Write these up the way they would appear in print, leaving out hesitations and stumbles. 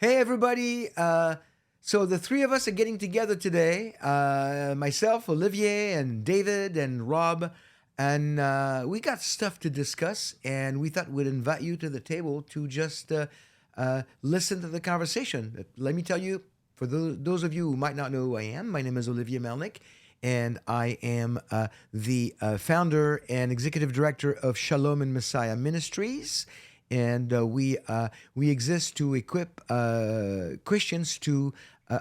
Hey, everybody. So the three of us are getting together today. Myself, Olivier, and David, and Rob. And we got stuff to discuss. And we thought we'd invite you to the table to just listen to the conversation. Let me tell you, for those of you who might not know who I am, my name is Olivier Melnick. And I am the founder and executive director of Shalom and Messiah Ministries, and we exist to equip Christians to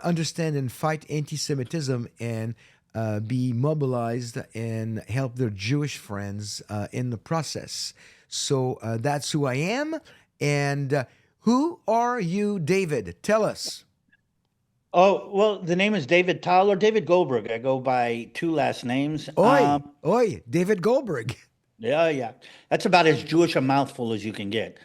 understand and fight anti-Semitism and be mobilized and help their Jewish friends in the process. So that's who I am. And who are you, David? Tell us. Oh, well, the name is David Tal or David Goldberg. I go by two last names. Oi, oi, David Goldberg. Yeah. That's about as Jewish a mouthful as you can get.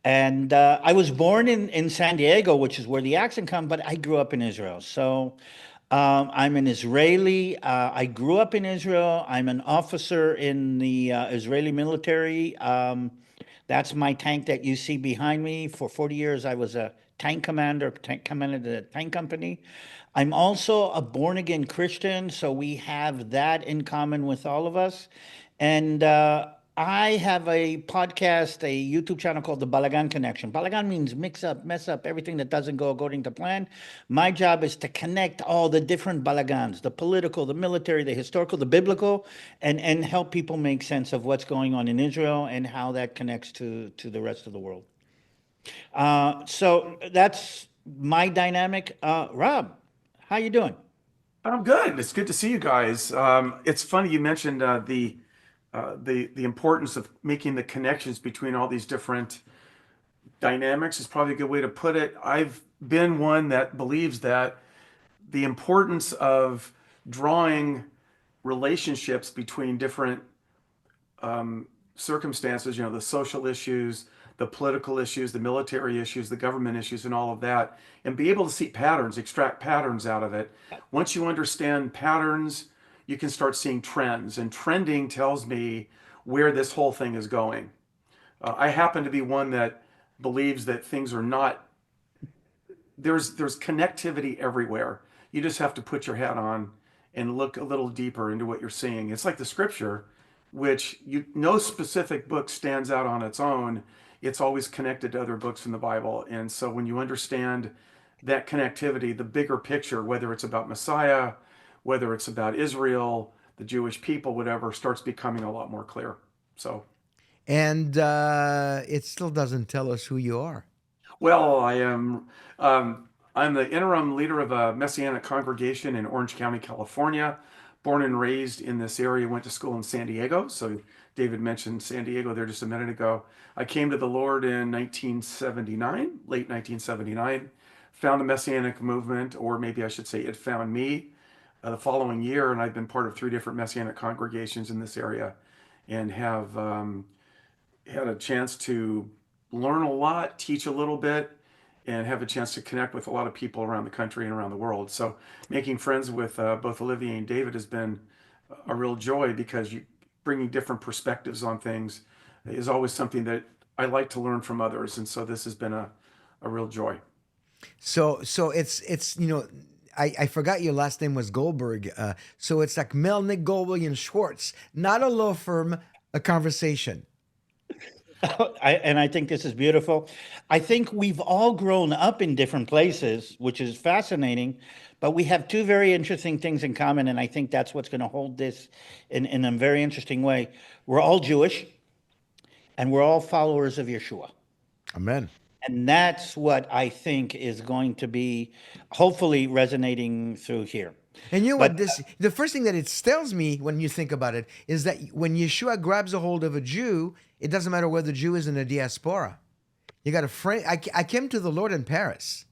And I was born in San Diego, which is where the accent comes, but I grew up in Israel. So I'm an Israeli. I grew up in Israel. I'm an officer in the Israeli military. That's my tank that you see behind me. For 40 years, I was a tank commander of the tank company. I'm also a born again Christian, so we have that in common with all of us. And I have a podcast, a YouTube channel called The Balagan Connection. Balagan means mix up, mess up, everything that doesn't go according to plan. My job is to connect all the different balagans, the political, the military, the historical, the biblical, and help people make sense of what's going on in Israel and how that connects to the rest of the world. So that's my dynamic. Rob, how you doing? I'm good. It's good to see you guys. It's funny you mentioned the importance of making the connections between all these different dynamics is probably a good way to put it. I've been one that believes that the importance of drawing relationships between different circumstances, the social issues, the political issues, the military issues, the government issues, and all of that, and be able to see patterns, extract patterns out of it. Once you understand patterns, you can start seeing trends, and trending tells me where this whole thing is going. I happen to be one that believes that things are not, there's connectivity everywhere. You just have to put your hat on and look a little deeper into what you're seeing. It's like the scripture, which no specific book stands out on its own. It's always connected to other books in the Bible. And so when you understand that connectivity, the bigger picture, whether it's about Messiah, whether it's about Israel, the Jewish people, whatever, starts becoming a lot more clear. So, And it still doesn't tell us who you are. well, I'm the interim leader of a Messianic congregation in Orange County, California. Born and raised in this area, went to school in San Diego. So David mentioned San Diego there just a minute ago. I came to the Lord in 1979, late 1979, found the Messianic movement, or maybe I should say it found me the following year, and I've been part of three different Messianic congregations in this area and have had a chance to learn a lot, teach a little bit, and have a chance to connect with a lot of people around the country and around the world. So making friends with both Olivier and David has been a real joy because bringing different perspectives on things is always something that I like to learn from others. And so this has been a real joy. So it's I forgot your last name was Goldberg. So it's like Melnick, Goldberg, and Schwartz, not a law firm, a conversation. And I think this is beautiful. I think we've all grown up in different places, which is fascinating, but we have two very interesting things in common. And I think that's what's going to hold this in a very interesting way. We're all Jewish and we're all followers of Yeshua. Amen. And that's what I think is going to be hopefully resonating through here. And you know But what? The first thing that it tells me when you think about it is that when Yeshua grabs a hold of a Jew, it doesn't matter whether the Jew is in a diaspora. You got a friend. I came to the Lord in Paris,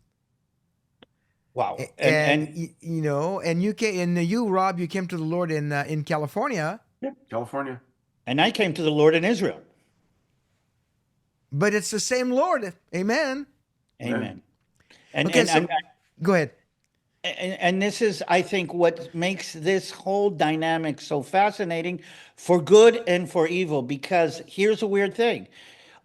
wow. and and you came, and you, Rob, you came to the Lord in California. Yeah, California. And I came to the Lord in Israel. But it's the same Lord. Amen. Amen. Amen. And Okay, and so go ahead. and this is, I think, what makes this whole dynamic so fascinating for good and for evil, because here's a weird thing.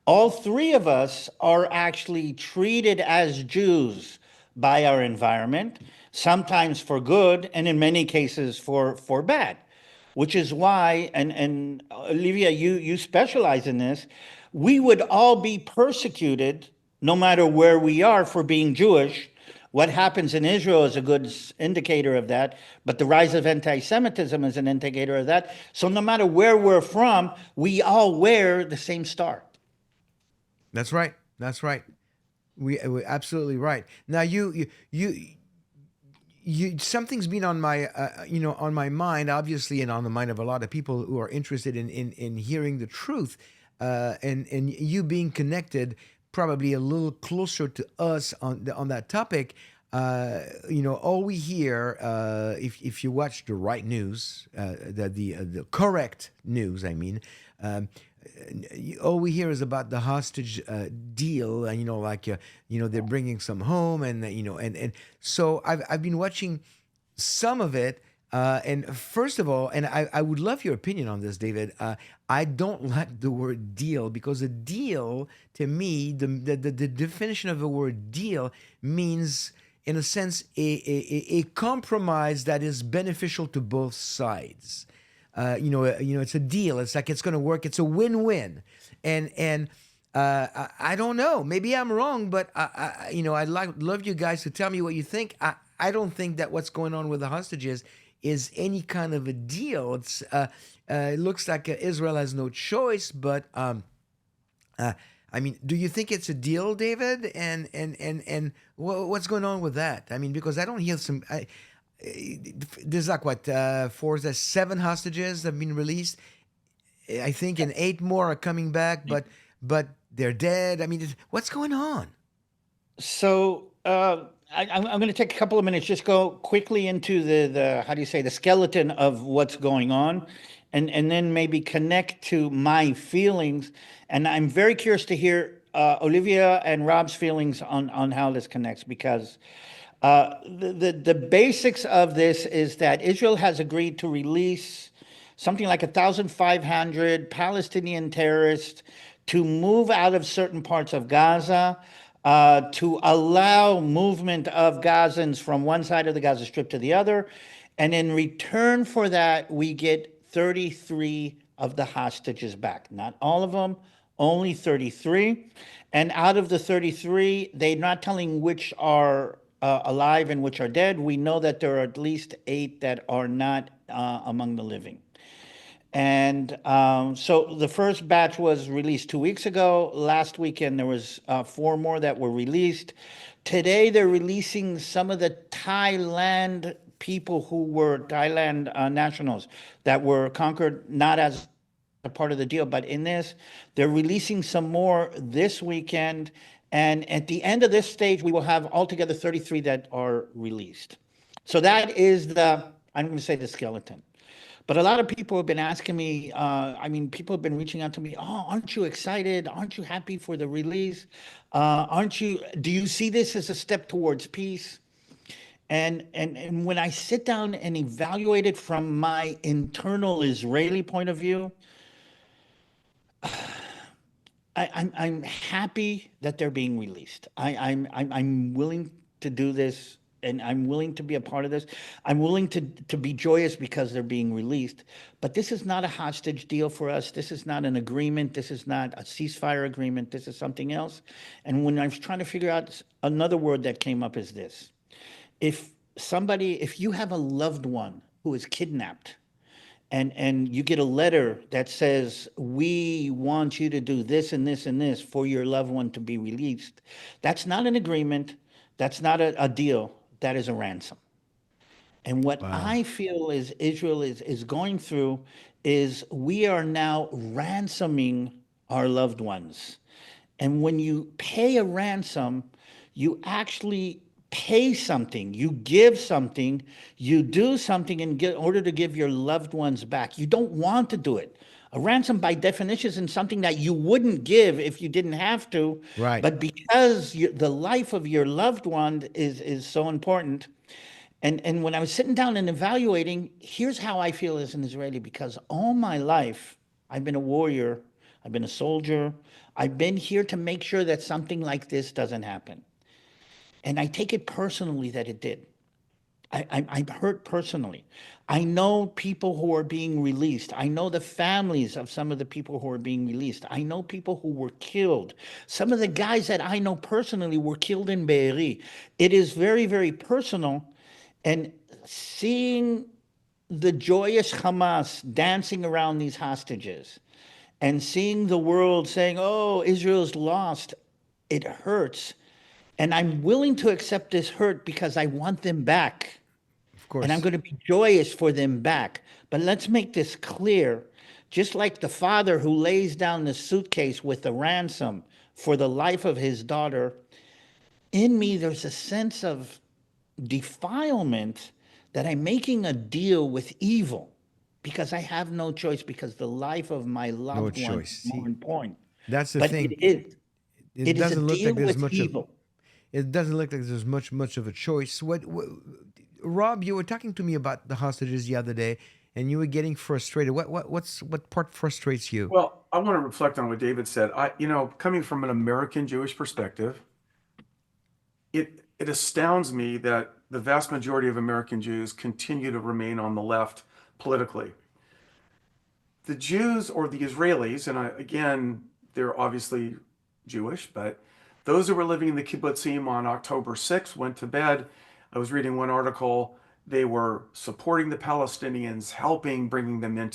All three of us are actually treated as Jews by our environment, sometimes for good, and in many cases for bad. Which is why, and Olivia, you specialize in this, we would all be persecuted no matter where we are for being Jewish. What happens in Israel is a good indicator of that, but the rise of anti-Semitism is an indicator of that. So no matter where we're from, we all wear the same star. That's right. That's right. We're absolutely right. Now you something's been on my on my mind, obviously, and on the mind of a lot of people who are interested in hearing the truth, and you being connected probably a little closer to us on that topic. All we hear, if you watch the right news, the correct news, I mean. All we hear is about the hostage deal, and like they're bringing some home, and and so I've been watching some of it. And first of all, and I would love your opinion on this, David. I don't like the word deal, because a deal, to me, the definition of the word deal means, in a sense, a compromise that is beneficial to both sides. It's a deal. It's like it's going to work. It's a win-win, and I don't know. Maybe I'm wrong, but I'd love you guys to tell me what you think. I don't think that what's going on with the hostages is any kind of a deal. It looks like Israel has no choice, but I mean, do you think it's a deal, David? And what's going on with that? I mean, because I don't hear some. There's like what seven hostages have been released, I think, and eight more are coming back, but they're dead. I mean, what's going on? So I'm going to take a couple of minutes, just go quickly into the how do you say, the skeleton of what's going on, and then maybe connect to my feelings. And I'm very curious to hear Olivia and Rob's feelings on how this connects, because the basics of this is that Israel has agreed to release something like 1,500 Palestinian terrorists to move out of certain parts of Gaza, to allow movement of Gazans from one side of the Gaza Strip to the other. And in return for that, we get 33 of the hostages back. Not all of them, only 33. And out of the 33, they're not telling which are alive and which are dead. We know that there are at least 8 that are not among the living. And so the first batch was released 2 weeks ago. Last weekend, there was 4 more that were released. Today, they're releasing some of the Thailand people who were Thailand nationals that were conquered, not as a part of the deal, but in this, they're releasing some more this weekend. And at the end of this stage, we will have altogether 33 that are released. So that is I'm going to say the skeleton. But a lot of people have been asking me, I mean, people have been reaching out to me, oh, aren't you excited? Aren't you happy for the release? Do you see this as a step towards peace? And when I sit down and evaluate it from my internal Israeli point of view, I'm happy that they're being released. I'm willing to do this, and I'm willing to be a part of this. I'm willing to be joyous because they're being released. But this is not a hostage deal for us. This is not an agreement. This is not a ceasefire agreement. This is something else. And when I was trying to figure out, another word that came up is this. If you have a loved one who is kidnapped, and you get a letter that says, we want you to do this and this and this for your loved one to be released, that's not an agreement. That's not a deal. That is a ransom. And what Wow. I feel is Israel is going through is we are now ransoming our loved ones. And when you pay a ransom, you actually pay something, you give something, you do something in order to give your loved ones back. You don't want to do it. A ransom, by definition, is something that you wouldn't give if you didn't have to. Right. But because the life of your loved one is so important, and when I was sitting down and evaluating, here's how I feel as an Israeli, because all my life I've been a warrior, I've been a soldier, I've been here to make sure that something like this doesn't happen. And I take it personally that it did. I'm hurt personally. I know people who are being released. I know the families of some of the people who are being released. I know people who were killed. Some of the guys that I know personally were killed in Be'eri. It is very, very personal. And seeing the joyous Hamas dancing around these hostages and seeing the world saying, oh, Israel's lost, it hurts. And I'm willing to accept this hurt because I want them back. Of And I'm course. going to be joyous for them back. But let's make this clear. Just like the father who lays down the suitcase with the ransom for the life of his daughter, in me, there's a sense of defilement that I'm making a deal with evil because I have no choice because the life of my No loved one choice. is more See, important. that's the But thing. it It is a doesn't look like deal there's with much of evil. it doesn't look like there's much of a choice. What Rob, you were talking to me about the hostages the other day, and you were getting frustrated. What part frustrates you? Well, I want to reflect on what David said. Coming from an American Jewish perspective, it astounds me that the vast majority of American Jews continue to remain on the left politically. The Jews or the Israelis, and again, they're obviously Jewish, but those who were living in the kibbutzim on October 6th went to bed. I was reading one article. They were supporting the Palestinians, helping bringing them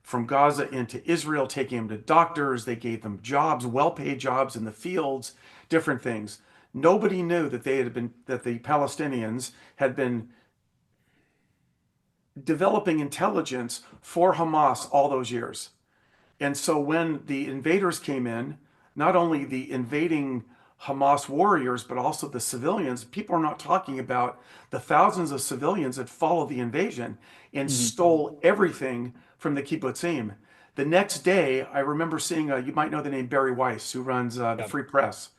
from Gaza into Israel, taking them to doctors. They gave them jobs, well-paid jobs in the fields, different things. Nobody knew that that the Palestinians had been developing intelligence for Hamas all those years. And so when the invaders came in, not only the invading Hamas warriors, but also the civilians, people are not talking about the thousands of civilians that followed the invasion and Mhm. stole everything from the kibbutzim. The next day, I remember seeing, you might know the name Barry Weiss, who runs the Yeah. Free Press.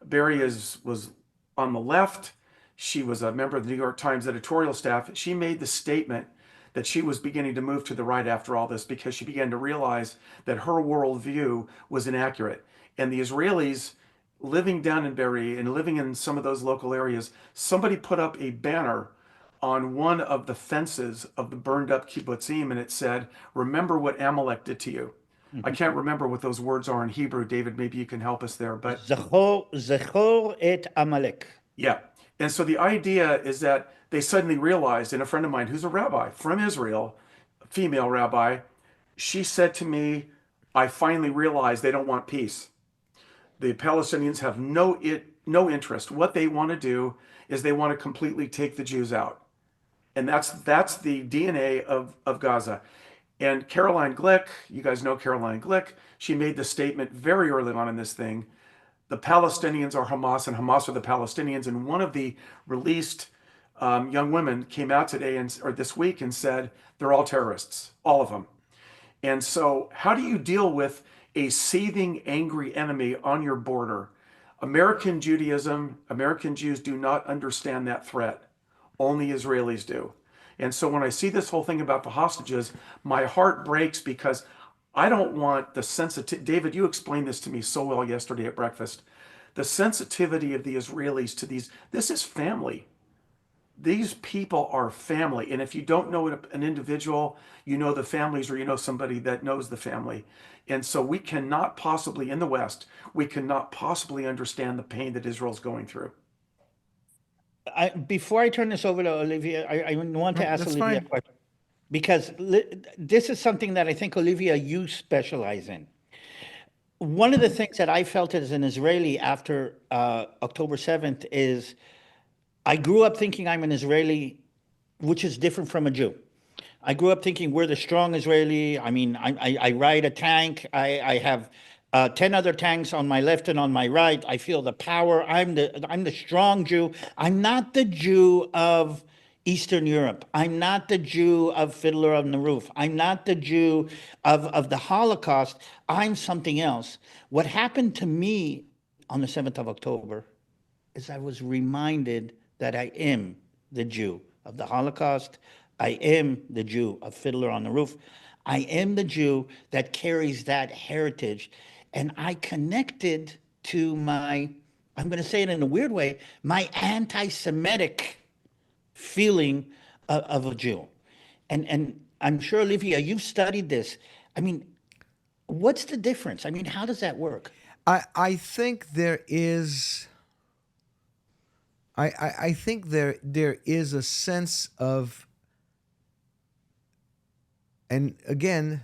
Barry was on the left. She was a member of the New York Times editorial staff. She made the statement that she was beginning to move to the right after all this because she began to realize that her worldview was inaccurate. And the Israelis living down in Be'eri and living in some of those local areas, somebody put up a banner on one of the fences of the burned up kibbutzim and it said, "Remember what Amalek did to you." I Mhm. can't remember what those words are in Hebrew. David, maybe you can help us there. But Zechor et Amalek. yeah. And so the idea is that they suddenly realized, and a friend of mine who's a rabbi from Israel, a female rabbi, she said to me, I finally realized they don't want peace. The Palestinians have no interest. What they want to do is they want to completely take the Jews out. And that's the DNA of Gaza. And Caroline Glick, you guys know Caroline Glick, she made the statement very early on in this thing, the Palestinians are Hamas and Hamas are the Palestinians. And one of the released young women came out today or this week and said they're all terrorists, all of them. And so, how do you deal with a seething, angry enemy on your border? American Judaism, American Jews do not understand that threat. Only Israelis do. And so, when I see this whole thing about the hostages, my heart breaks because I don't want the sensitivity. David, you explained this to me so well yesterday at breakfast. The sensitivity of the Israelis to this is family. These people are family. And if you don't know an individual, you know the families or you know somebody that knows the family. And so we cannot possibly, in the West, we cannot possibly understand the pain that Israel's going through. Before I turn this over to Olivier, I want to No, ask that's Olivier a fine. question because this is something that I think Olivier you specialize in. One of the things that I felt as an Israeli after October 7th is I grew up thinking I'm an Israeli, which is different from a Jew. I grew up thinking we're the strong Israeli. I mean, I ride a tank. I have 10 other tanks on my left and on my right. I feel the power. I'm the strong Jew. I'm not the Jew of Eastern Europe. I'm not the Jew of Fiddler on the Roof. I'm not the Jew of the Holocaust. I'm something else. What happened to me on the 7th of October is I was reminded that I am the Jew of the Holocaust. I am the Jew of Fiddler on the Roof. I am the Jew that carries that heritage. and I connected to my, I'm going to say it in a weird way, my anti-Semitic feeling of a Jew. And I'm sure, Olivia, you've studied this. I mean, what's the difference? I mean, how does that work? I think there is. I think there is a sense of, and again,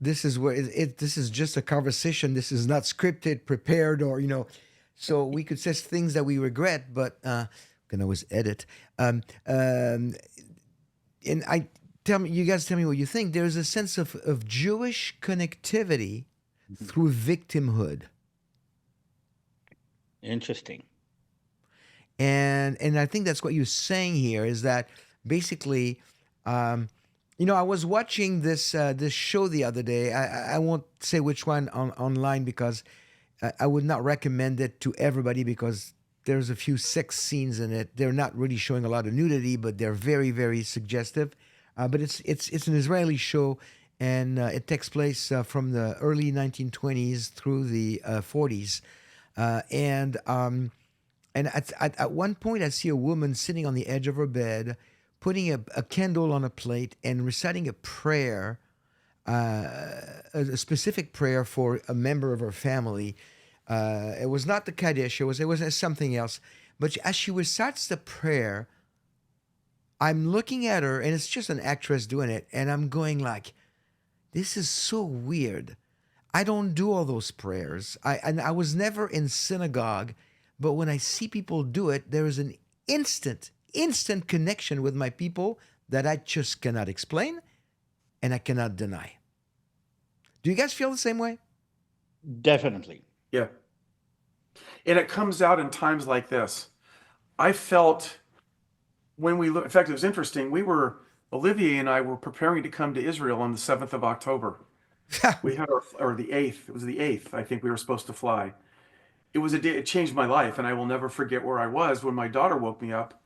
this is where this is just a conversation. This is not scripted, prepared, or so we could say things that we regret, but can always edit. And you guys tell me what you think. There's a sense of Jewish connectivity through victimhood. Interesting. And I think that's what you're saying here is that basically, I was watching this show the other day. I won't say which one online because I would not recommend it to everybody because there's a few sex scenes in it. They're not really showing a lot of nudity, but they're very, very suggestive. But it's an Israeli show, and it takes place from the early 1920s through the 40s, and at one point, I see a woman sitting on the edge of her bed, putting a candle on a plate and reciting a prayer, a specific prayer for a member of her family. It was not the Kaddish, it was something else. But as she recites the prayer, I'm looking at her, and it's just an actress doing it, and I'm going like, this is so weird. I don't do all those prayers. I was never in synagogue, but when I see people do it, there is an instant connection with my people that I just cannot explain and I cannot deny. Do you guys feel the same way? Definitely. Yeah. And it comes out in times like this. I felt when we look, in fact, it was interesting. Olivier and I were preparing to come to Israel on the 7th of October. We had or the 8th, it was the 8th, I think we were supposed to fly. It was a day, it changed my life, and I will never forget where I was when my daughter woke me up.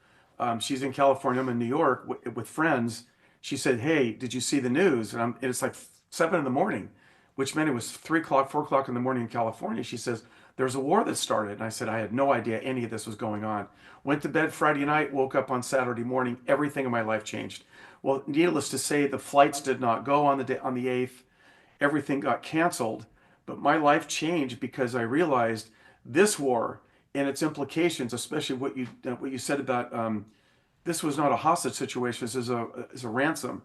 She's in California, I'm in New York with friends. She said, "Hey, did you see the news?" And it's like 7 in the morning, which meant it was 3 o'clock, 4 o'clock in the morning in California. She says, "There's a war that started." And I said, "I had no idea any of this was going on." Went to bed Friday night, woke up on Saturday morning. Everything in my life changed. Well, needless to say, the flights did not go on the 8th. Everything got canceled, but my life changed because I realized this war and its implications, especially what you said about this was not a hostage situation. This is a ransom.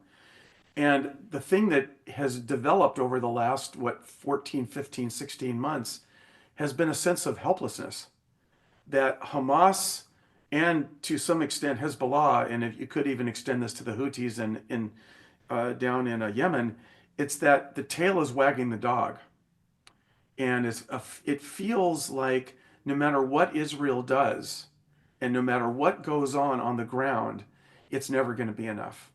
And the thing that has developed over the last 14, 15, 16 months has been a sense of helplessness that Hamas and to some extent Hezbollah, and if you could even extend this to the Houthis down in Yemen, it's that the tail is wagging the dog, and it feels like no matter what Israel does, and no matter what goes on the ground, it's never going to be enough.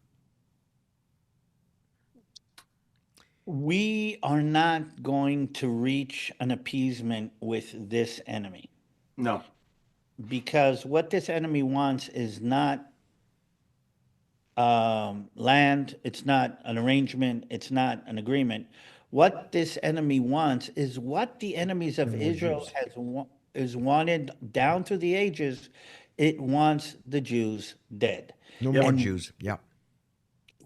We are not going to reach an appeasement with this enemy No. because what this enemy wants is not land, it's not an arrangement, it's not an agreement. What this enemy wants is what the enemies of Israel has wanted down through the ages. It wants the Jews dead. No Yep. more And Jews. Yeah.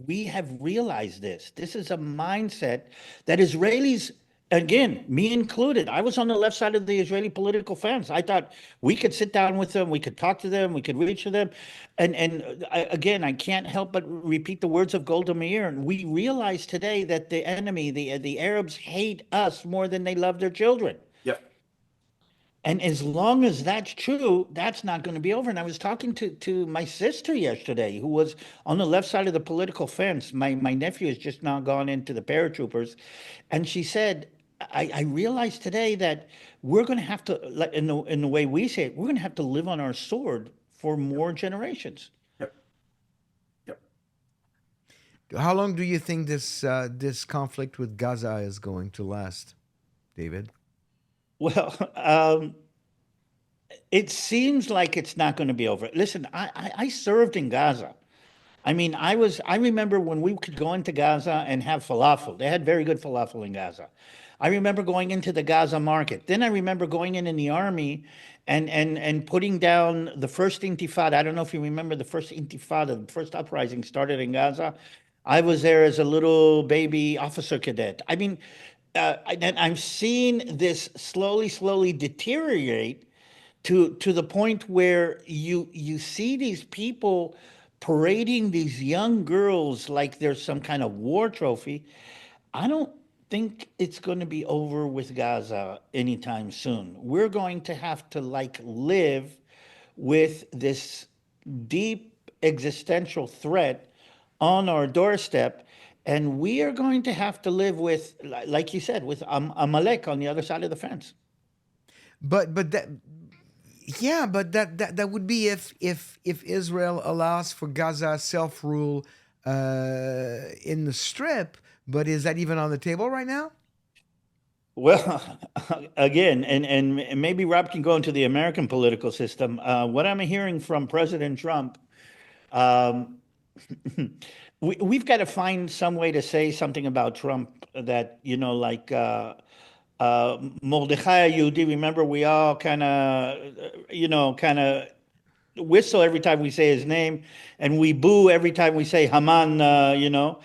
we have realized this. This is a mindset that Israelis, again, me included, I was on the left side of the Israeli political fence. I thought we could sit down with them, we could talk to them, we could reach to them. Again, I can't help but repeat the words of Golda Meir. And we realize today that the enemy, the Arabs, hate us more than they love their children. Yep. And as long as that's true, that's not going to be over. And I was talking to my sister yesterday, who was on the left side of the political fence. My nephew has just now gone into the paratroopers. And she said, I realized today that we're going to have to, like, in the way we say it, we're going to have to live on our sword for more generations. Yep. Yep. How long do you think this conflict with Gaza is going to last, David? Well, it seems like it's not going to be over. Listen, I served in Gaza. I mean, I remember when we could go into Gaza and have falafel. They had very good falafel in Gaza. I remember going into the Gaza market. Then I remember going in the army and putting down the first intifada. I don't know if you remember the first intifada, the first uprising started in Gaza. I was there as a little baby officer cadet. I mean, and I'm seeing this slowly deteriorate to the point where you see these people parading these young girls like there's some kind of war trophy. I don't think it's going to be over with Gaza anytime soon. We're going to have to like live with this deep existential threat on our doorstep. And we are going to have to live with, like you said, with Amalek on the other side of the fence. But that, yeah, but that would be if Israel allows for Gaza self rule in the Strip. But is that even on the table right now? Well, again, and maybe Rob can go into the American political system. What I'm hearing from President Trump, um, we've got to find some way to say something about Trump that, like Mordechai Yehudi, remember we all kind of whistle every time we say his name, and we boo every time we say Haman.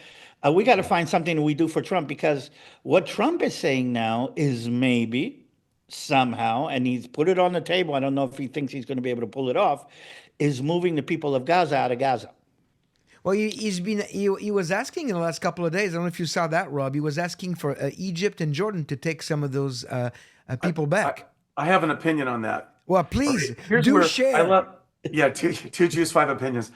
We got to find something that we do for Trump because what Trump is saying now is maybe somehow, and he's put it on the table. I don't know if he thinks he's going to be able to pull it off. Is moving the people of Gaza out of Gaza. Well, he was asking in the last couple of days. I don't know if you saw that, Rob. He was asking for Egypt and Jordan to take some of those people I, back. I have an opinion on that. Well, All please right, here's do where I share. love, yeah, two Jews, five opinions.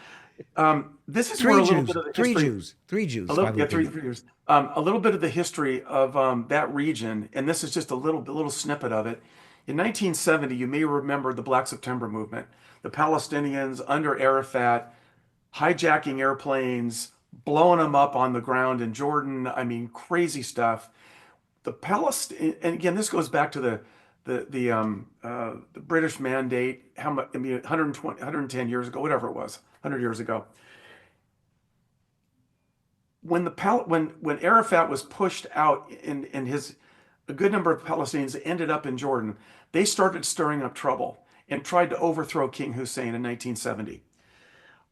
This is where Three a little Jews, bit of the three history, Jews, three Jews, a little, five yeah, opinion. three years. A little bit of the history of that region, and this is just a little snippet of it. In 1970, you may remember the Black September movement. The Palestinians under Arafat hijacking airplanes, blowing them up on the ground in Jordan. I mean, crazy stuff. The Palestine, and again, this goes back to the British mandate. How much? I mean, 120, 110 years ago, whatever it was, 100 years ago. When when Arafat was pushed out, and his a good number of Palestinians ended up in Jordan, they started stirring up trouble and tried to overthrow King Hussein in 1970.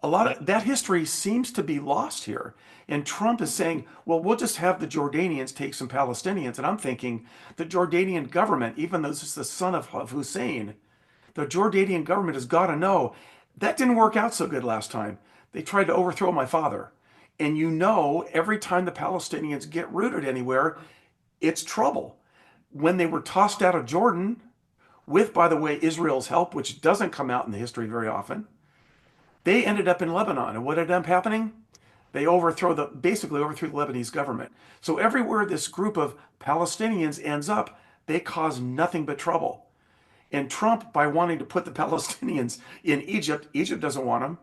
A lot of that history seems to be lost here. And Trump is saying, well, we'll just have the Jordanians take some Palestinians. And I'm thinking the Jordanian government, even though this is the son of Hussein, the Jordanian government has got to know that didn't work out so good last time. They tried to overthrow my father. And every time the Palestinians get rooted anywhere, it's trouble. When they were tossed out of Jordan, with, by the way, Israel's help, which doesn't come out in the history very often, they ended up in Lebanon. And what ended up happening? They basically overthrew the Lebanese government. So everywhere this group of Palestinians ends up, they cause nothing but trouble. And Trump, by wanting to put the Palestinians in Egypt, Egypt doesn't want them.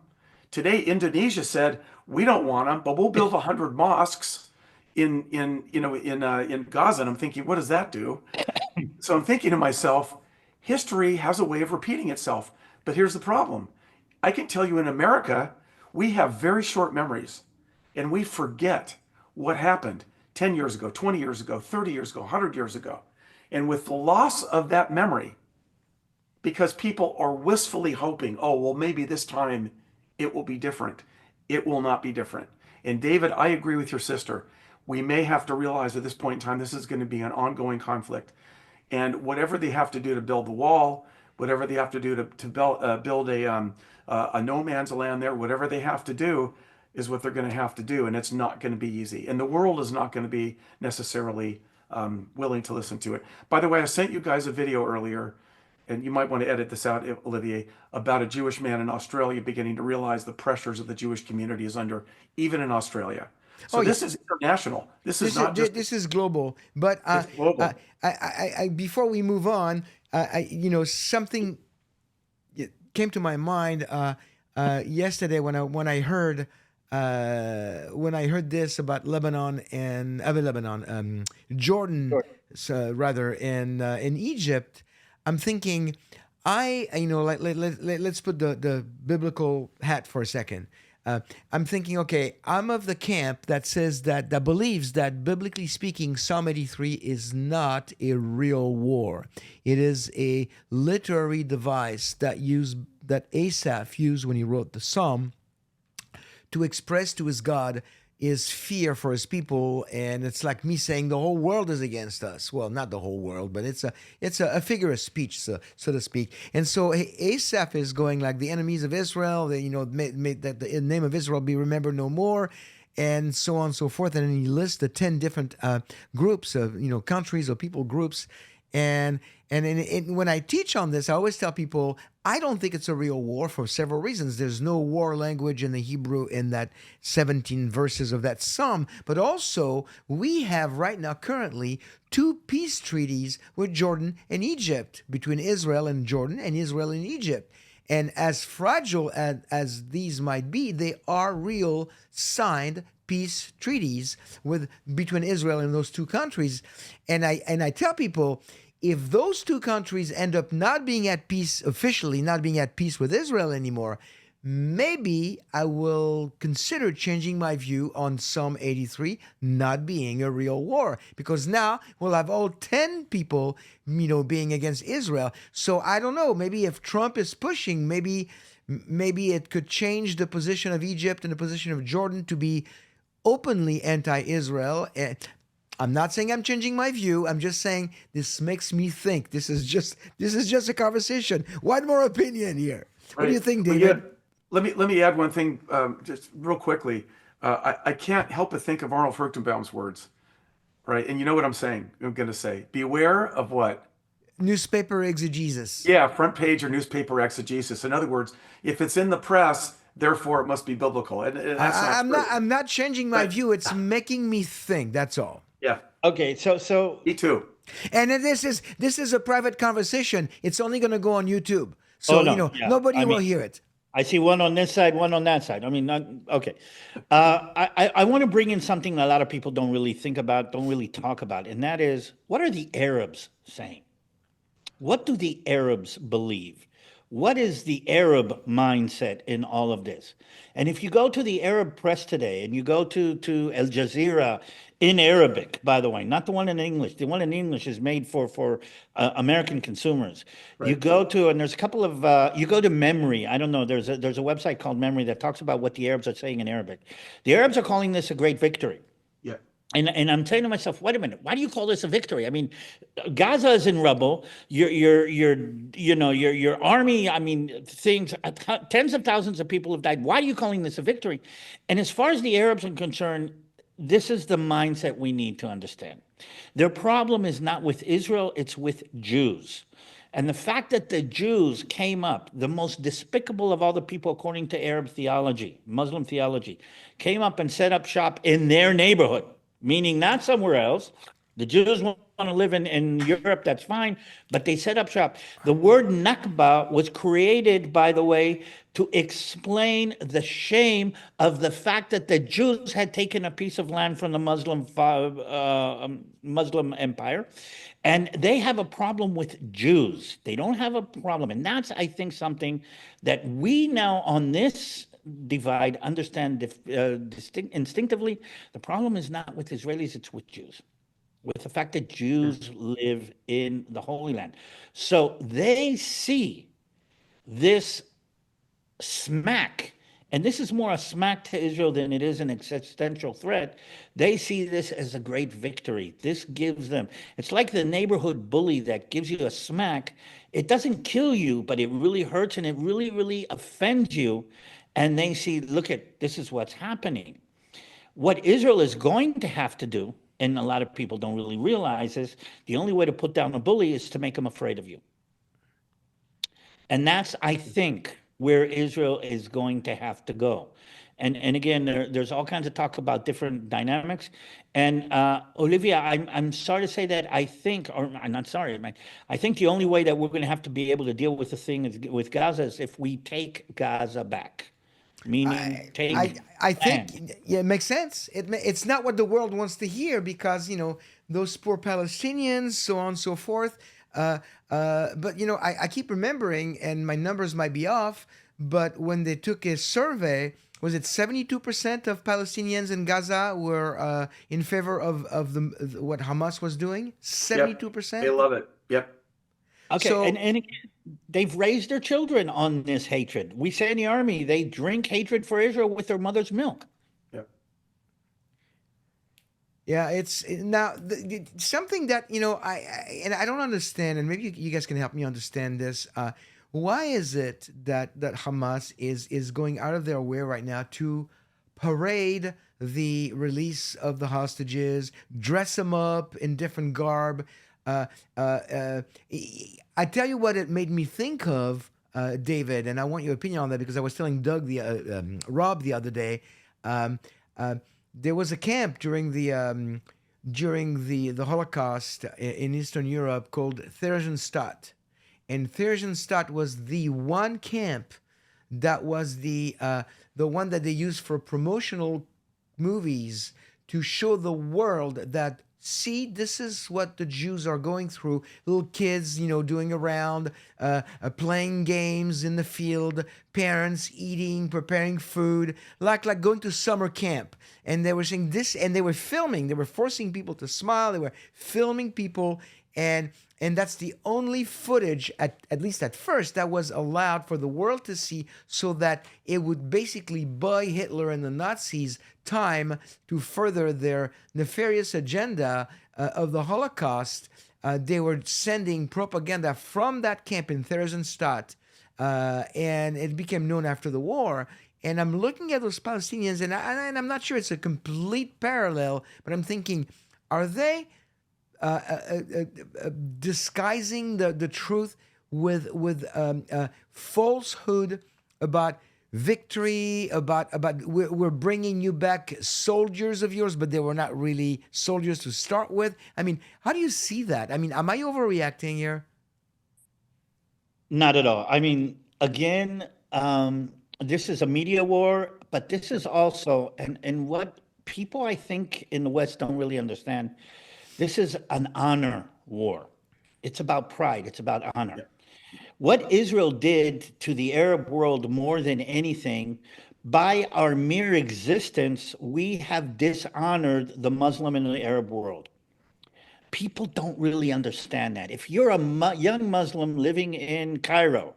Today, Indonesia said, we don't want them, but we'll build 100 mosques in Gaza. And I'm thinking, what does that do? So I'm thinking to myself, history has a way of repeating itself. But here's the problem. I can tell you in America, we have very short memories and we forget what happened 10 years ago, 20 years ago, 30 years ago, 100 years ago. And with the loss of that memory, because people are wistfully hoping, oh, well, maybe this time it will be different. It will not be different. And David, I agree with your sister. We may have to realize at this point in time, this is going to be an ongoing conflict. And whatever they have to do to build the wall, whatever they have to do to build a no man's land there, whatever they have to do is what they're going to have to do. And it's not going to be easy. And the world is not going to be necessarily willing to listen to it. By the way, I sent you guys a video earlier, and you might want to edit this out, Olivier, about a Jewish man in Australia beginning to realize the pressures that the Jewish community is under, even in Australia. So Oh yeah, this is international. This is not just, this is global. But it's global. before we move on, something came to my mind yesterday when I heard this about Lebanon and Jordan, rather, in Egypt. I'm thinking, let's put the biblical hat for a second. I'm thinking, okay, I'm of the camp that says that believes that biblically speaking, Psalm 83 is not a real war. It is a literary device that Asaph used when he wrote the psalm to express to his God is fear for his people, and it's like me saying the whole world is against us. Well, not the whole world, but it's a figure of speech, so to speak. And so Asaph is going like the enemies of Israel. They, may that the name of Israel be remembered no more, and so on and so forth. And then he lists the 10 different groups of countries or people groups. And when I teach on this, I always tell people I don't think it's a real war for several reasons. There's no war language in the Hebrew in that 17 verses of that psalm, but also we have right now currently two peace treaties with Jordan and Egypt, between Israel and Jordan and Israel and Egypt. And as fragile as these might be, they are real signed peace treaties between Israel and those two countries. And I tell people, if those two countries end up not being at peace, officially not being at peace with Israel anymore, maybe I will consider changing my view on Psalm 83 not being a real war, because now we'll have all 10 people, being against Israel. So I don't know, maybe if Trump is pushing, maybe it could change the position of Egypt and the position of Jordan to be openly anti-Israel. I'm not saying I'm changing my view. I'm just saying this makes me think. This is just a conversation. One more opinion here. What do you think, Well, David? let me add one thing, just real quickly. I can't help but think of Arnold Fruchtenbaum's words, right? And you know what I'm saying? I'm going to say, beware of what? Newspaper exegesis. Yeah, front page or newspaper exegesis. In other words, if it's in the press, therefore it must be biblical, and that's not I'm true. not changing my But view. It's making me think. That's all. yeah, Okay, so me too. And then this is a private conversation. It's only going to go on YouTube, oh so no, yeah, nobody I will mean, hear it. I see one on this side, one on that side. I mean, okay. I want to bring in something a lot of people don't really think about, don't really talk about, and that is, what are the Arabs saying? What do the Arabs believe? What is the Arab mindset in all of this? And if you go to the Arab press today and you go to Al Jazeera in Arabic, by the way, not the one in English. The one in English is made for American consumers. You Right. go to, and there's a couple of, you go to Memory. I don't know. There's a website called Memory that talks about what the Arabs are saying in Arabic. The Arabs are calling this a great victory. Yeah. And I'm saying to myself, wait a minute, why do you call this a victory? I mean, Gaza is in rubble. Your army. I mean, tens of thousands of people have died. Why are you calling this a victory? And as far as the Arabs are concerned, this is the mindset we need to understand. Their problem is not with Israel; it's with Jews. And the fact that the Jews came up, the most despicable of all the people according to Arab theology, Muslim theology, came up and set up shop in their neighborhood, meaning not somewhere else. The Jews want to live in Europe, that's fine, but they set up shop. The word Nakba was created, by the way, to explain the shame of the fact that the Jews had taken a piece of land from the Muslim empire. And they have a problem with Jews. They don't have a problem. And that's, I think, something that we now on this divide understand instinctively. The problem is not with Israelis, it's with Jews, with the fact that Jews live in the Holy Land. So they see this smack, and this is more a smack to Israel than it is an existential threat. They see this as a great victory. This gives them, it's like the neighborhood bully that gives you a smack. It doesn't kill you, but it really hurts and it really, really offends you. And they see, look at, this is what's happening. What Israel is going to have to do, and a lot of people don't really realize, is the only way to put down a bully is to make him afraid of you. And that's, I think, where Israel is going to have to go. And again, there's all kinds of talk about different dynamics. And Olivier, I'm sorry to say that I think, or I'm not sorry, I think the only way that we're going to have to be able to deal with the thing with Gaza is if we take Gaza back, meaning take I think land. it makes sense. It's not what the world wants to hear, because those poor Palestinians, so on and so forth. But I keep remembering, and my numbers might be off, but when they took a survey, was it 72% of Palestinians in Gaza were in favor of what Hamas was doing? Yep. They 72%? love it. Yep. Okay, So and again, they've raised their children on this hatred. We say in the army, they drink hatred for Israel with their mother's milk. Yep. yeah, it's now something that and I don't understand, and maybe you guys can help me understand this. Why is it that Hamas is going out of their way right now to parade the release of the hostages, dress them up in different garb? Uh, uh, uh, I tell you what it made me think of, David, and I want your opinion on that because I was telling Rob the other day. Um, uh, there was a camp during the Holocaust in Eastern Europe called Theresienstadt, and Theresienstadt was the one camp that was the one that they used for promotional movies to show the world that, see, this is what the Jews are going through. Little kids, doing around, playing games in the field, parents eating, preparing food, like going to summer camp. And they were saying this, and they were filming. They were forcing people to smile. They were filming people, and that's the only footage, at least at first, that was allowed for the world to see, so that it would basically buy Hitler and the Nazis time to further their nefarious agenda of the Holocaust. They were sending propaganda from that camp in Theresienstadt, and it became known after the war. And I'm looking at those Palestinians, and I'm not sure it's a complete parallel, but I'm thinking, are they disguising the truth with falsehood about victory, about we're bringing you back soldiers of yours, but they were not really soldiers to start with? I mean, how do you see that? I mean, am I overreacting here? Not at all. I mean, again, this is a media war, but this is also, and what people I think in the West don't really understand, this is an honor war. It's about pride, it's about honor. Yep. What Israel did to the Arab world more than anything, by our mere existence, we have dishonored the Muslim and the Arab world. People don't really understand that. If you're a young Muslim living in Cairo,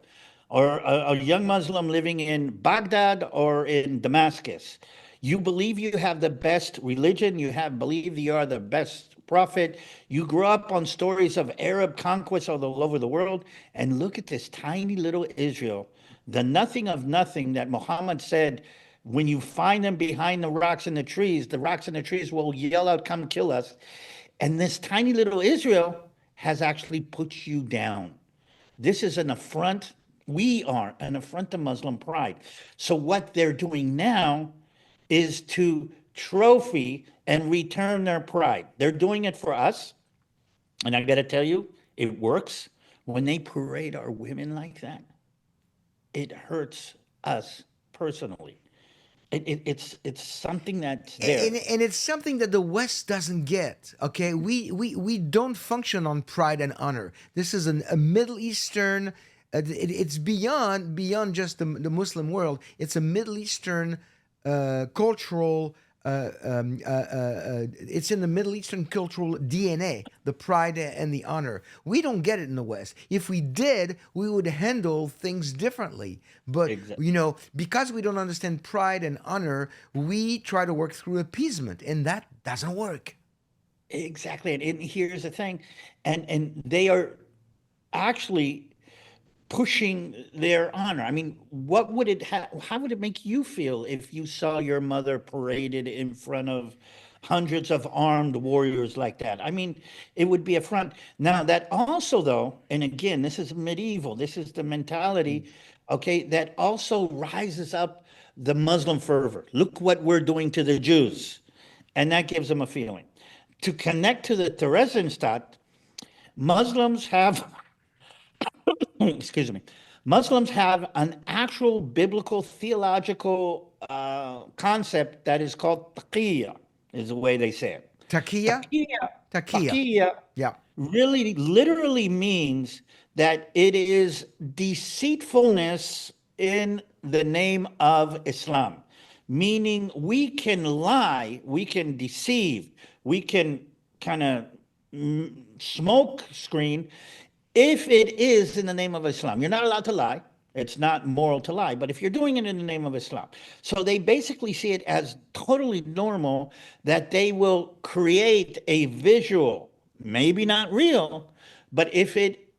or a young Muslim living in Baghdad or in Damascus, you believe you have the best religion, believe you are the best prophet, you grew up on stories of Arab conquests all over the world, and look at this tiny little Israel, the nothing of nothing that Muhammad said, when you find them behind the rocks and the trees will yell out, come kill us. And this tiny little Israel has actually put you down. This is an affront. We are an affront to Muslim pride. So what they're doing now is to trophy and return their pride. They're doing it for us. And I got to tell you, it works. When they parade our women like that, it hurts us personally. It's something that's there. And it's something that the West doesn't get. Okay, we don't function on pride and honor. This is a Middle Eastern. It's beyond just the Muslim world. It's a Middle Eastern cultural. It's in the Middle Eastern cultural DNA, the pride and the honor. We don't get it in the West. If we did, we would handle things differently. But, Exactly. because we don't understand pride and honor, we try to work through appeasement, and that doesn't work. Exactly. And here's the thing, and they are actually pushing their honor. I mean, how would it make you feel if you saw your mother paraded in front of hundreds of armed warriors like that? I mean, it would be a front. Now, that also, though, and again, this is medieval, this is the mentality, okay, that also rises up the Muslim fervor. Look what we're doing to the Jews. And that gives them a feeling. To connect to the Theresienstadt, Muslims have excuse me, Muslims have an actual biblical theological concept that is called taqiyya, is the way they say it. Takia? Taqiyya, Takia. Takia Yeah. really literally means that it is deceitfulness in the name of Islam, meaning we can lie, we can deceive, we can kind of smoke screen if it is in the name of Islam. You're not allowed to lie. It's not moral to lie, but if you're doing it in the name of Islam. So they basically see it as totally normal that they will create a visual, maybe not real, but if it,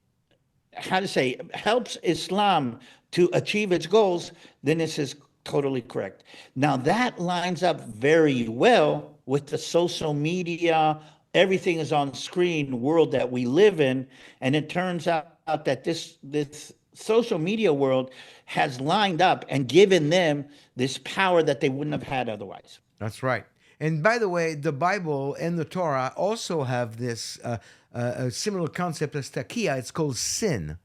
how to say, helps Islam to achieve its goals, then this is totally correct. Now that lines up very well with the social media, everything is on screen world that we live in, and it turns out that this social media world has lined up and given them this power that they wouldn't have had otherwise. That's right. And by the way, the Bible and the Torah also have this a similar concept as takia. It's called sin.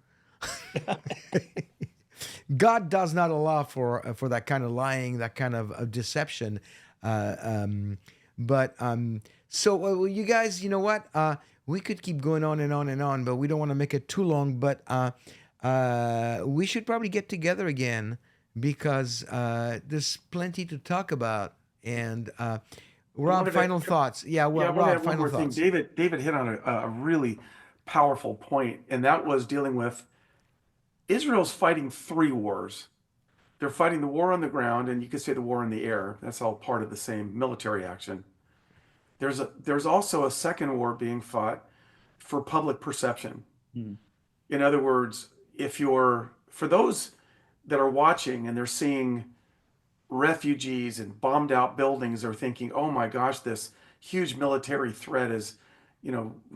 God does not allow for that kind of lying, that kind of deception. Uh, um, but you guys, you know what? We could keep going on and on and on, but we don't want to make it too long. But we should probably get together again because there's plenty to talk about. And Rob, final thoughts. Yeah, Yeah, well, I want to Rob, add one final more thing. thoughts. David hit on a really powerful point, and that was dealing with Israel's fighting three wars. They're fighting the war on the ground, and you could say the war in the air. That's all part of the same military action. There's also a second war being fought for public perception. Mm. In other words, if you're for those that are watching and they're seeing refugees and bombed out buildings are thinking, oh my gosh, this huge military threat is,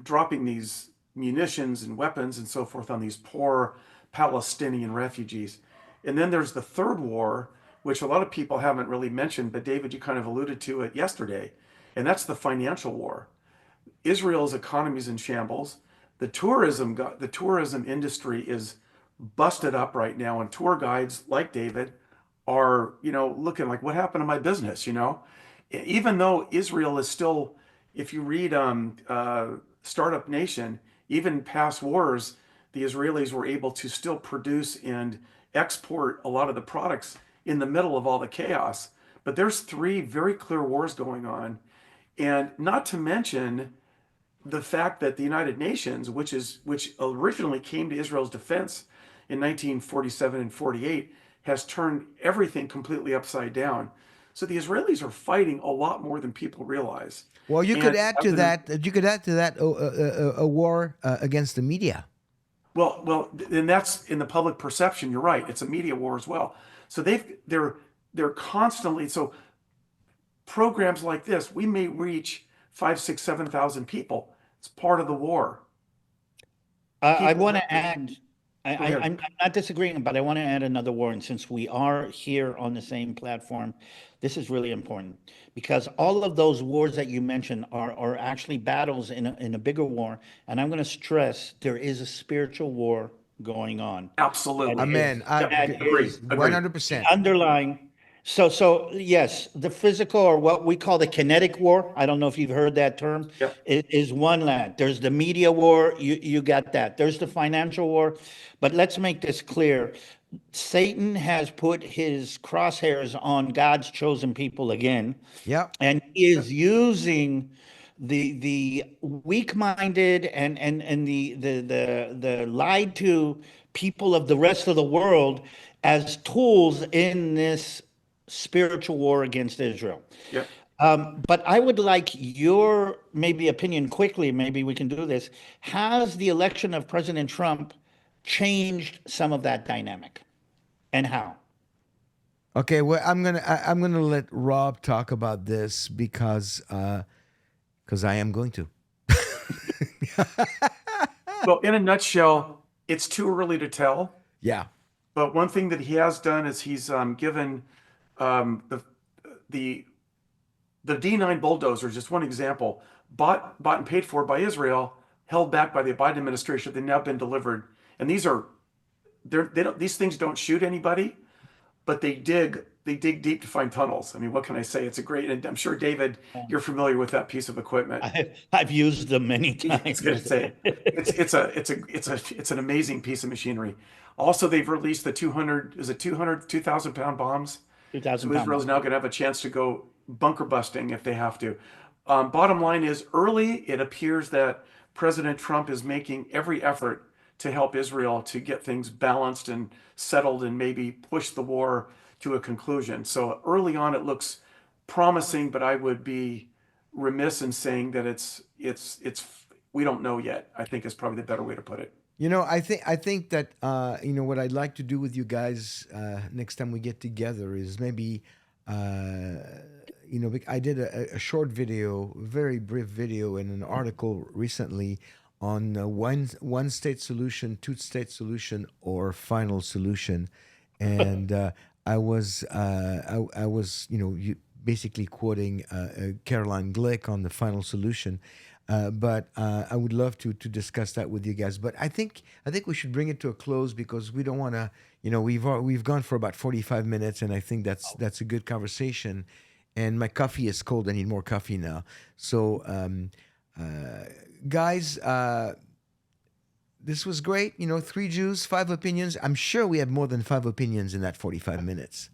dropping these munitions and weapons and so forth on these poor Palestinian refugees. And then there's the third war, which a lot of people haven't really mentioned, but David, you kind of alluded to it yesterday, and that's the financial war. Israel's economy is in shambles. The tourism industry is busted up right now, and tour guides like David are, looking like, what happened to my business? Even though Israel is still, if you read Startup Nation, even past wars, the Israelis were able to still produce and export a lot of the products in the middle of all the chaos. But there's three very clear wars going on, and not to mention the fact that the United Nations, which originally came to Israel's defense in 1947 and 48, has turned everything completely upside down. So the Israelis are fighting a lot more than people realize. Well, you could And add to that. You could add to that a war against the media. and that's in the public perception. You're right; it's a media war as well. So they're constantly so programs like this. We may reach 5, 6, 7,000 people. It's part of the war. I People, want to add, go ahead. I'm not disagreeing, but I want to add another word. And since we are here on the same platform, this is really important because all of those wars that you mentioned are actually battles in a bigger war. And I'm going to stress there is a spiritual war going on. Absolutely. Amen. That Agree. is Agree. 100%. underlying. So yes, the physical or what we call the kinetic war. I don't know if you've heard that term. Yep. It is one land. There's the media war. You got that. There's the financial war. But let's make this clear. Satan has put his crosshairs on God's chosen people again, Yep. and he is using the weak-minded and the lied to people of the rest of the world as tools in this spiritual war against Israel. Yep. But I would like your maybe opinion quickly. Maybe we can do this. Has the election of President Trump changed some of that dynamic, and how? Okay. Well, I'm gonna let Rob talk about this because I am going to. Well, in a nutshell, it's too early to tell. Yeah. But one thing that he has done is he's given the D9 bulldozers, just one example, bought and paid for by Israel, held back by the Biden administration. They've now been delivered, and these things don't shoot anybody, but they dig deep to find tunnels. I mean, what can I say? It's a great, and I'm sure David, you're familiar with that piece of equipment. I've used them many I was going to times. say, it's an amazing piece of machinery. Also, they've released the 200, is it 200, 2,000 pound bombs? 2,000 So pound Israel's bomb. now going to have a chance to go bunker busting if they have to. Bottom line is, early, it appears that President Trump is making every effort to help Israel to get things balanced and settled and maybe push the war to a conclusion. So early on, it looks promising, but I would be remiss in saying that it's we don't know yet. I think is probably the better way to put it. I think that what I'd like to do with you guys next time we get together is maybe I did a short video, very brief video in an article recently on one state solution, two state solution, or final solution, and I was basically quoting Caroline Glick on the final solution. But I would love to discuss that with you guys. But I think we should bring it to a close because we don't want to. We've gone for about 45 minutes, and I think that's a good conversation. And my coffee is cold. I need more coffee now. So, guys, this was great. Three Jews, five opinions. I'm sure we have more than five opinions in that 45 minutes.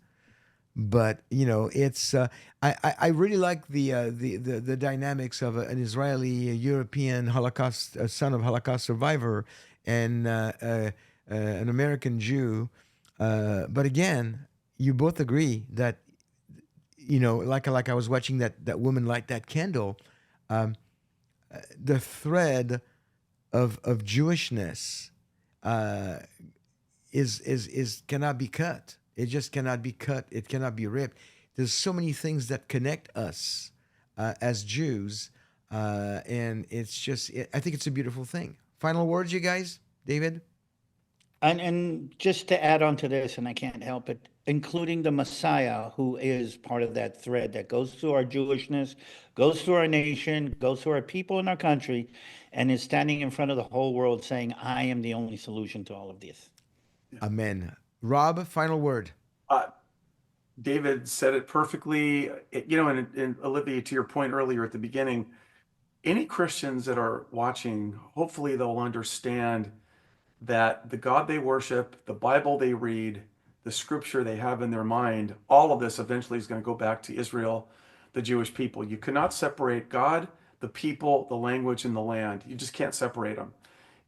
But it's I really like the dynamics of an Israeli, a European Holocaust, a son of Holocaust survivor, and an American Jew. But again, you both agree that like I was watching that woman light that candle. The thread of Jewishness uh, is cannot be cut. It just cannot be cut. It cannot be ripped. There's so many things that connect us as Jews, and I think it's a beautiful thing. Final words, you guys, David. And just to add on to this, and I can't help it, including the Messiah, who is part of that thread that goes through our Jewishness, goes through our nation, goes through our people in our country, and is standing in front of the whole world saying, I am the only solution to all of this. Amen. Rob, final word. Uh, David said it perfectly. And Olivia, to your point earlier at the beginning, any Christians that are watching, hopefully they'll understand that the God they worship, the Bible they read, the scripture they have in their mind, all of this eventually is going to go back to Israel, the Jewish people. You cannot separate God, the people, the language, and the land. You just can't separate them.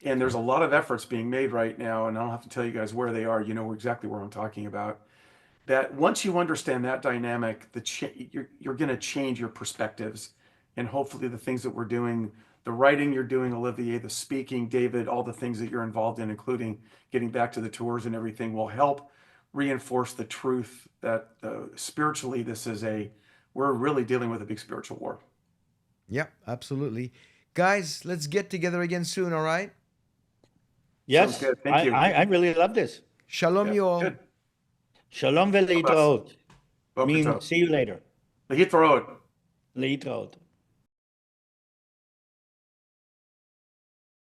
And there's a lot of efforts being made right now, and I don't have to tell you guys where they are. You know exactly where I'm talking about. That once you understand that dynamic, you're going to change your perspectives, and hopefully the things that we're doing, the writing you're doing, Olivier, the speaking, David, all the things that you're involved in, including getting back to the tours and everything, will help reinforce the truth that spiritually we're really dealing with a big spiritual war. Yep, absolutely. Guys, let's get together again soon. All right. Sounds Yes, good. Thank you. I really love this. Shalom, Yeah, you all. good. Shalom God bless. v'leitraot. Boker Mean tov. see you later. Lahit varod. Leitraot.